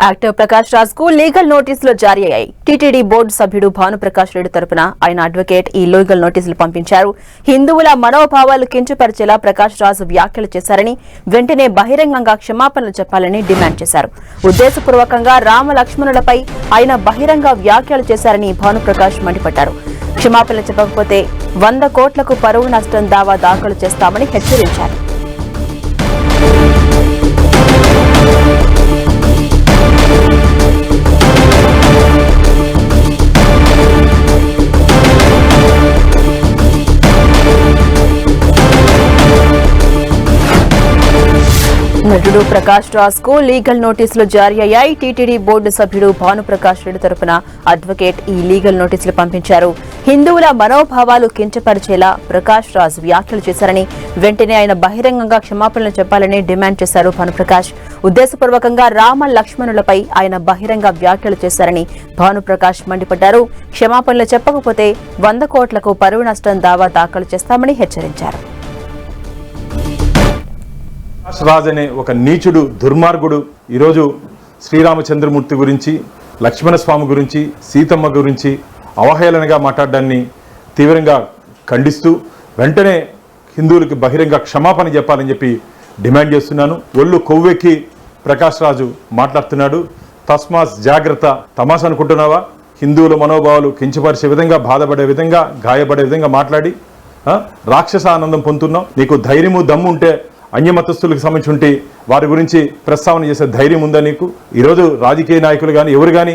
Actor Prakash Raj కు legal నోటీసులు జారీ అయ్యాయి. టీటీడీ బోర్డు సభ్యుడు భానుప్రకాష్ రెడ్డి తరపున ఆయన అడ్వకేట్ ఈ లీగల్ నోటీసులు పంపించారు. హిందువుల మనోభావాలు కించపరిచేలా ప్రకాష్ రాజ్ వ్యాఖ్యలు చేశారని, వెంటనే బహిరంగంగా క్షమాపణలు చెప్పాలని డిమాండ్ చేశారు. ఉద్దేశపూర్వకంగా రామ లక్ష్మణులపై ఆయన బహిరంగ వ్యాఖ్యలు చేశారని భానుప్రకాష్ మండిపడ్డారు. క్షమాపణలు చెప్పకపోతే 100 కోట్లకు పరువు నష్టం దావా దాఖలు చేస్తామని హెచ్చరించారు. నటుడు ప్రకాష్ రాజ్ కు లీగల్ నోటీసులు జారీ అయ్యాయి. టీటీడీ బోర్డు సభ్యుడు భానుప్రకాష్ రెడ్డి తరపున అడ్వకేట్ ఈ లీగల్ నోటీసులు పంపించారు. హిందువుల మనోభావాలు కించపరిచేలా ప్రకాష్ రాజ్ వ్యాఖ్యలు చేశారని, వెంటనే ఆయన బహిరంగంగా క్షమాపణలు చెప్పాలని డిమాండ్ చేశారు భానుప్రకాష్. ఉద్దేశపూర్వకంగా రామ లక్ష్మణులపై ఆయన బహిరంగ వ్యాఖ్యలు చేశారని భానుప్రకాష్ మండిపడ్డారు. క్షమాపణలు చెప్పకపోతే 100 కోట్లకు పరువు నష్టం దావా దాఖలు చేస్తామని హెచ్చరించారు. రాజ్ అనే ఒక నీచుడు, దుర్మార్గుడు ఈరోజు శ్రీరామచంద్రమూర్తి గురించి, లక్ష్మణస్వామి గురించి, సీతమ్మ గురించి అవహేళనగా మాట్లాడడాన్ని తీవ్రంగా ఖండిస్తూ వెంటనే హిందువులకి బహిరంగ క్షమాపణ చెప్పాలని చెప్పి డిమాండ్ చేస్తున్నాను. ఒళ్ళు కొవ్వెక్కి ప్రకాష్ రాజు మాట్లాడుతున్నాడు. తస్మాత్ జాగ్రత్త. తమాషా అనుకుంటున్నావా? హిందువుల మనోభావాలు కించపరిచే విధంగా, బాధపడే విధంగా, గాయపడే విధంగా మాట్లాడి రాక్షస ఆనందం పొందుతున్నావు. నీకు ధైర్యము, దమ్ము ఉంటే అన్యమతస్థులకు సంబంధించి వారి గురించి ప్రస్తావన చేసే ధైర్యం ఉందా నీకు? ఈరోజు రాజకీయ నాయకులు కానీ ఎవరు కానీ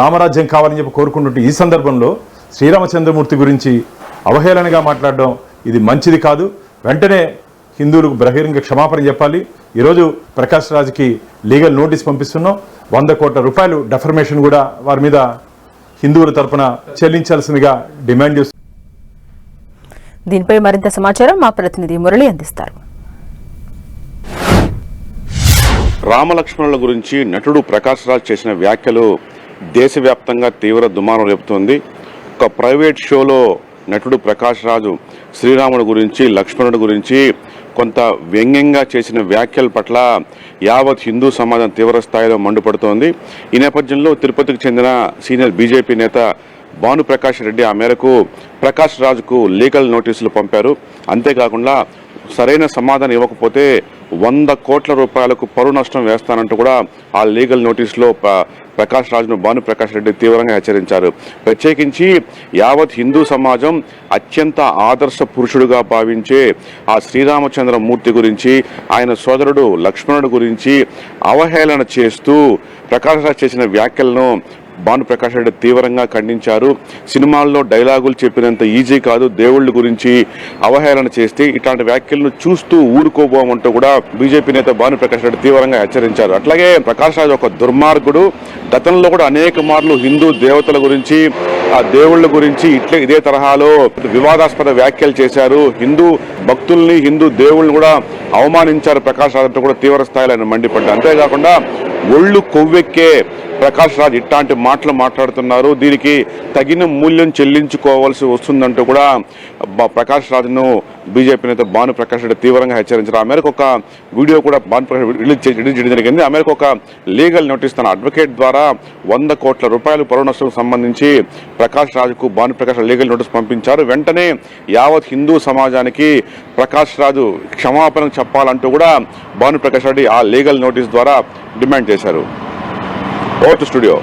రామరాజ్యం కావాలని చెప్పి కోరుకుంటుంటే ఈ సందర్భంలో శ్రీరామచంద్రమూర్తి గురించి అవహేళనగా మాట్లాడడం ఇది మంచిది కాదు. వెంటనే హిందువులకు బహిరంగ క్షమాపణ చెప్పాలి. ఈరోజు ప్రకాష్ రాజ్కి లీగల్ నోటీస్ పంపిస్తున్నాం. 100 కోట్ల రూపాయలు డెఫర్మేషన్ కూడా వారి మీద హిందువుల తరపున చెల్లించాల్సిందిగా డిమాండ్ చేస్తున్నారు. దీనిపై మరింత సమాచారం మా ప్రతినిధి మురళి అందిస్తారు. రామలక్ష్మణుల గురించి నటుడు ప్రకాష్ రాజ్ చేసిన వ్యాఖ్యలు దేశవ్యాప్తంగా తీవ్ర దుమారం రేపుతోంది. ఒక ప్రైవేట్ షోలో నటుడు ప్రకాష్ రాజు శ్రీరాముడి గురించి, లక్ష్మణుడి గురించి కొంత వ్యంగ్యంగా చేసిన వ్యాఖ్యల పట్ల యావత్ హిందూ సమాజం తీవ్ర స్థాయిలో మండిపడుతోంది. ఈ నేపథ్యంలో తిరుపతికి చెందిన సీనియర్ బీజేపీ నేత భానుప్రకాష్ రెడ్డి ఆ మేరకు ప్రకాష్ రాజుకు లీగల్ నోటీసులు పంపారు. అంతేకాకుండా సరైన సమాధానం ఇవ్వకపోతే 100 కోట్ల రూపాయలకు పరువు నష్టం వేస్తానంటూ కూడా ఆ లీగల్ నోటీసులో ప్రకాష్ రాజును భానుప్రకాష్ రెడ్డి తీవ్రంగా హెచ్చరించారు. ప్రత్యేకించి యావత్ హిందూ సమాజం అత్యంత ఆదర్శ పురుషుడుగా భావించే ఆ శ్రీరామచంద్రమూర్తి గురించి, ఆయన సోదరుడు లక్ష్మణుడు గురించి అవహేళన చేస్తూ ప్రకాష్ రాజ్ చేసిన వ్యాఖ్యలను భానుప్రకాష్ రెడ్డి తీవ్రంగా ఖండించారు. సినిమాల్లో డైలాగులు చెప్పినంత ఈజీ కాదు దేవుళ్ళ గురించి అవహేళన చేస్తే ఇట్లాంటి వ్యాఖ్యలను చూస్తూ ఊరుకోబోమంటూ కూడా బీజేపీ నేత భానుప్రకాష్ రెడ్డి తీవ్రంగా హెచ్చరించారు. అట్లాగే ప్రకాష్ రాజ్ ఒక దుర్మార్గుడు. గతంలో కూడా అనేక మార్లు హిందూ దేవతల గురించి, ఆ దేవుళ్ళ గురించి ఇదే తరహాలో వివాదాస్పద వ్యాఖ్యలు చేశారు. హిందూ భక్తుల్ని, హిందూ దేవుళ్ళని కూడా అవమానించారు ప్రకాష్ రాజ్ అంటూ కూడా తీవ్ర స్థాయిలో ఆయన మండిపడ్డారు. అంతేకాకుండా ఒళ్ళు కొవ్వెక్కే ప్రకాష్ రాజ్ ఇట్లాంటి మాటలు మాట్లాడుతున్నారు, దీనికి తగిన మూల్యం చెల్లించుకోవాల్సి వస్తుందంటూ కూడా ప్రకాష్ రాజ్ను బీజేపీ నేత భానుప్రకాష్ రెడ్డి తీవ్రంగా హెచ్చరించారు. ఆ మేరకు ఒక వీడియో కూడా భానుప్రకాష్ రిలీజ్ చేయడం జరిగింది. ఆ మేరకు ఒక లీగల్ నోటీస్ తన అడ్వకేట్ ద్వారా 100 కోట్ల రూపాయలు పరువు నష్టం సంబంధించి ప్రకాష్ రాజ్కు భానుప్రకాష్ లీగల్ నోటీస్ పంపించారు. వెంటనే యావత్ హిందూ సమాజానికి ప్రకాష్ రాజు క్షమాపణ చెప్పాలంటూ కూడా భానుప్రకాష్ రెడ్డి ఆ లీగల్ నోటీస్ ద్వారా డిమాండ్ చేశారు. Over to studio.